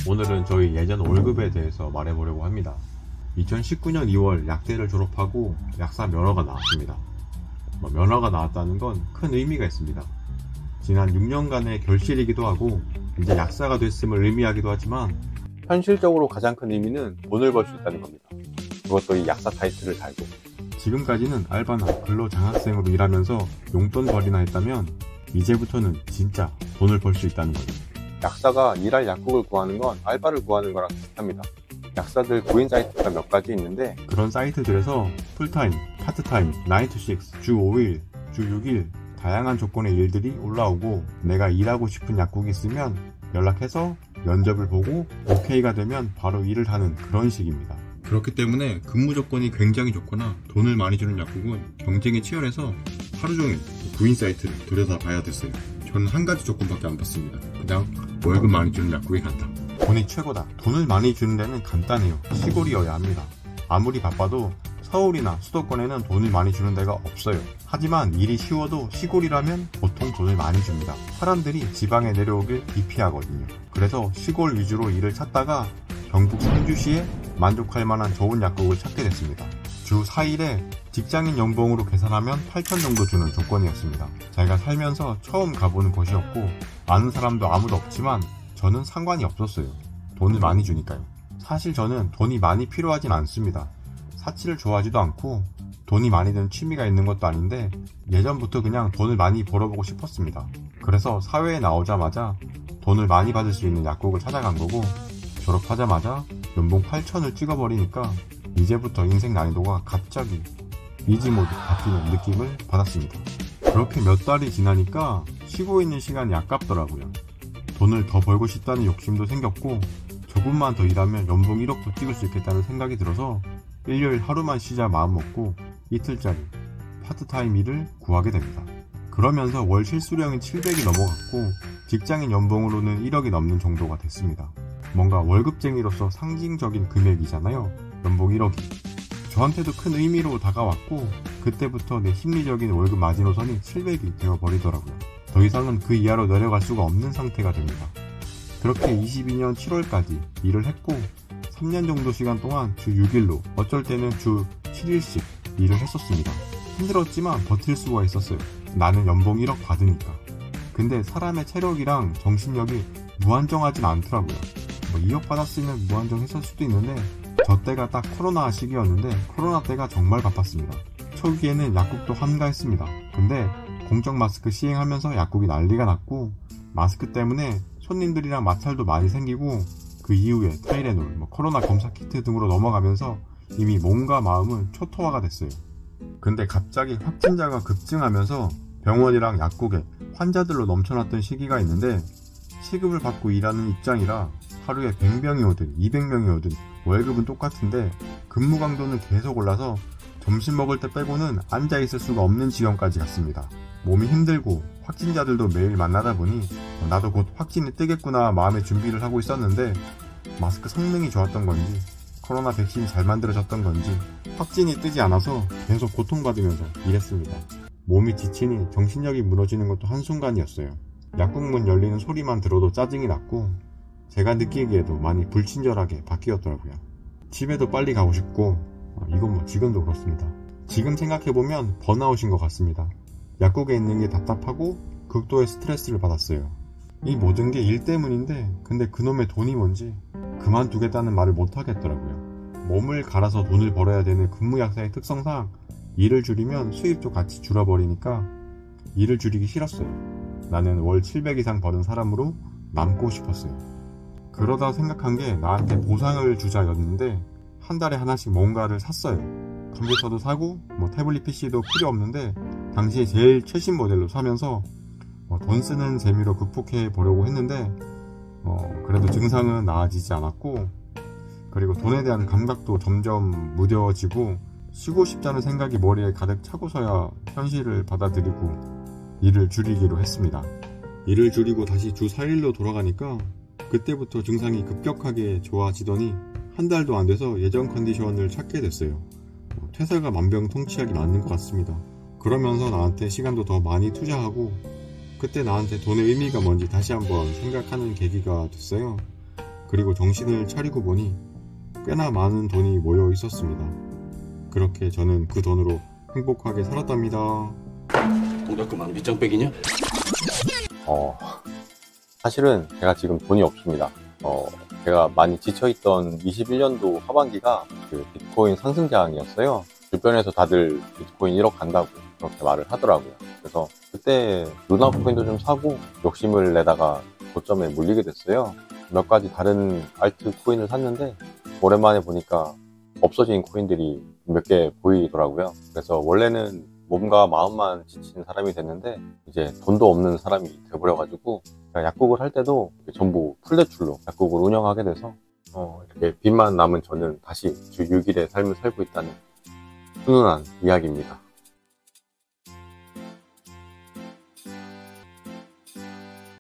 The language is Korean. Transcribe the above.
오늘은 저희 예전 월급에 대해서 말해보려고 합니다. 2019년 2월 약대를 졸업하고 약사 면허가 나왔습니다. 면허가 나왔다는 건 큰 의미가 있습니다. 지난 6년간의 결실이기도 하고 이제 약사가 됐음을 의미하기도 하지만 현실적으로 가장 큰 의미는 돈을 벌 수 있다는 겁니다. 그것도 이 약사 타이틀을 달고. 지금까지는 알바나 근로장학생으로 일하면서 용돈벌이나 했다면 이제부터는 진짜 돈을 벌 수 있다는 거죠. 약사가 일할 약국을 구하는 건 알바를 구하는 거랑 비슷합니다. 약사들 구인 사이트가 몇 가지 있는데 그런 사이트들에서 풀타임, 파트타임, 9to6, 주 5일, 주 6일 다양한 조건의 일들이 올라오고 내가 일하고 싶은 약국이 있으면 연락해서 면접을 보고 오케이가 되면 바로 일을 하는 그런 식입니다. 그렇기 때문에 근무 조건이 굉장히 좋거나 돈을 많이 주는 약국은 경쟁이 치열해서 하루 종일 구인 사이트를 들여다봐야 됐어요. 저는 한 가지 조건밖에 안 봤습니다. 그냥 월급 많이 주는 약국에 간다. 돈이 최고다. 돈을 많이 주는 데는 간단해요. 시골이어야 합니다. 아무리 바빠도 서울이나 수도권에는 돈을 많이 주는 데가 없어요. 하지만 일이 쉬워도 시골이라면 보통 돈을 많이 줍니다. 사람들이 지방에 내려오길 기피하거든요. 그래서 시골 위주로 일을 찾다가 경북 상주시에 만족할 만한 좋은 약국을 찾게 됐습니다. 주 4일에 직장인 연봉으로 계산하면 8,000 정도 주는 조건이었습니다. 제가 살면서 처음 가보는 곳이었고 아는 사람도 아무도 없지만 저는 상관이 없었어요. 돈을 많이 주니까요. 사실 저는 돈이 많이 필요하진 않습니다. 사치를 좋아하지도 않고 돈이 많이 드는 취미가 있는 것도 아닌데 예전부터 그냥 돈을 많이 벌어보고 싶었습니다. 그래서 사회에 나오자마자 돈을 많이 받을 수 있는 약국을 찾아간 거고 졸업하자마자 연봉 8,000을 찍어버리니까 이제부터 인생 난이도가 갑자기 이지모드 바뀌는 느낌을 받았습니다. 그렇게 몇 달이 지나니까 쉬고 있는 시간이 아깝더라고요. 돈을 더 벌고 싶다는 욕심도 생겼고 조금만 더 일하면 연봉 1억도 찍을 수 있겠다는 생각이 들어서 일요일 하루만 쉬자 마음먹고 이틀짜리 파트타임 일을 구하게 됩니다. 그러면서 월 실수령이 700이 넘어갔고 직장인 연봉으로는 1억이 넘는 정도가 됐습니다. 뭔가 월급쟁이로서 상징적인 금액이잖아요. 연봉 1억이. 저한테도 큰 의미로 다가왔고 그때부터 내 심리적인 월급 마지노선이 700이 되어버리더라고요. 더 이상은 그 이하로 내려갈 수가 없는 상태가 됩니다. 그렇게 22년 7월까지 일을 했고 3년 정도 시간 동안 주 6일로 어쩔 때는 주 7일씩 일을 했었습니다. 힘들었지만 버틸 수가 있었어요. 나는 연봉 1억 받으니까. 근데 사람의 체력이랑 정신력이 무한정하진 않더라고요. 2억 받았으면 무한정했을 수도 있는데 저 때가 딱 코로나 시기였는데 코로나 때가 정말 바빴습니다. 초기에는 약국도 한가했습니다. 근데 공적 마스크 시행하면서 약국이 난리가 났고 마스크 때문에 손님들이랑 마찰도 많이 생기고 그 이후에 타이레놀, 코로나 검사 키트 등으로 넘어가면서 이미 몸과 마음은 초토화가 됐어요. 근데 갑자기 확진자가 급증하면서 병원이랑 약국에 환자들로 넘쳐났던 시기가 있는데 시급을 받고 일하는 입장이라 하루에 100명이 오든 200명이 오든 월급은 똑같은데 근무 강도는 계속 올라서 점심 먹을 때 빼고는 앉아있을 수가 없는 지경까지 갔습니다. 몸이 힘들고 확진자들도 매일 만나다 보니 나도 곧 확진이 뜨겠구나 마음의 준비를 하고 있었는데 마스크 성능이 좋았던 건지 코로나 백신이 잘 만들어졌던 건지 확진이 뜨지 않아서 계속 고통받으면서 일했습니다. 몸이 지치니 정신력이 무너지는 것도 한순간이었어요. 약국 문 열리는 소리만 들어도 짜증이 났고 제가 느끼기에도 많이 불친절하게 바뀌었더라고요. 집에도 빨리 가고 싶고 이건 지금도 그렇습니다. 지금 생각해보면 번아웃인 것 같습니다. 약국에 있는 게 답답하고 극도의 스트레스를 받았어요. 이 모든 게 일 때문인데 근데 그놈의 돈이 뭔지 그만두겠다는 말을 못하겠더라고요. 몸을 갈아서 돈을 벌어야 되는 근무약사의 특성상 일을 줄이면 수입도 같이 줄어버리니까 일을 줄이기 싫었어요. 나는 월 700 이상 버는 사람으로 남고 싶었어요. 그러다 생각한 게 나한테 보상을 주자였는데 한 달에 하나씩 뭔가를 샀어요. 컴퓨터도 사고 태블릿 PC도 필요 없는데 당시에 제일 최신 모델로 사면서 돈 쓰는 재미로 극복해 보려고 했는데 그래도 증상은 나아지지 않았고 그리고 돈에 대한 감각도 점점 무뎌지고 쉬고 싶다는 생각이 머리에 가득 차고서야 현실을 받아들이고 일을 줄이기로 했습니다. 일을 줄이고 다시 주 4일로 돌아가니까 그때부터 증상이 급격하게 좋아지더니 한 달도 안 돼서 예전 컨디션을 찾게 됐어요. 퇴사가 만병통치약이 맞는 것 같습니다. 그러면서 나한테 시간도 더 많이 투자하고 그때 나한테 돈의 의미가 뭔지 다시 한번 생각하는 계기가 됐어요. 그리고 정신을 차리고 보니 꽤나 많은 돈이 모여 있었습니다. 그렇게 저는 그 돈으로 행복하게 살았답니다. 동작그만 밑장 빼기냐? 사실은 제가 지금 돈이 없습니다. 제가 많이 지쳐있던 21년도 하반기가 그 비트코인 상승장이었어요. 주변에서 다들 비트코인 1억 간다고 그렇게 말을 하더라고요. 그래서 그때 루나 코인도 좀 사고 욕심을 내다가 고점에 몰리게 됐어요. 몇 가지 다른 알트 코인을 샀는데 오랜만에 보니까 없어진 코인들이 몇 개 보이더라고요. 그래서 원래는 몸과 마음만 지친 사람이 됐는데 이제 돈도 없는 사람이 돼버려가지고 약국을 할 때도 전부 풀대출로 약국을 운영하게 돼서 이렇게 빚만 남은 저는 다시 주 6일의 삶을 살고 있다는 훈훈한 이야기입니다.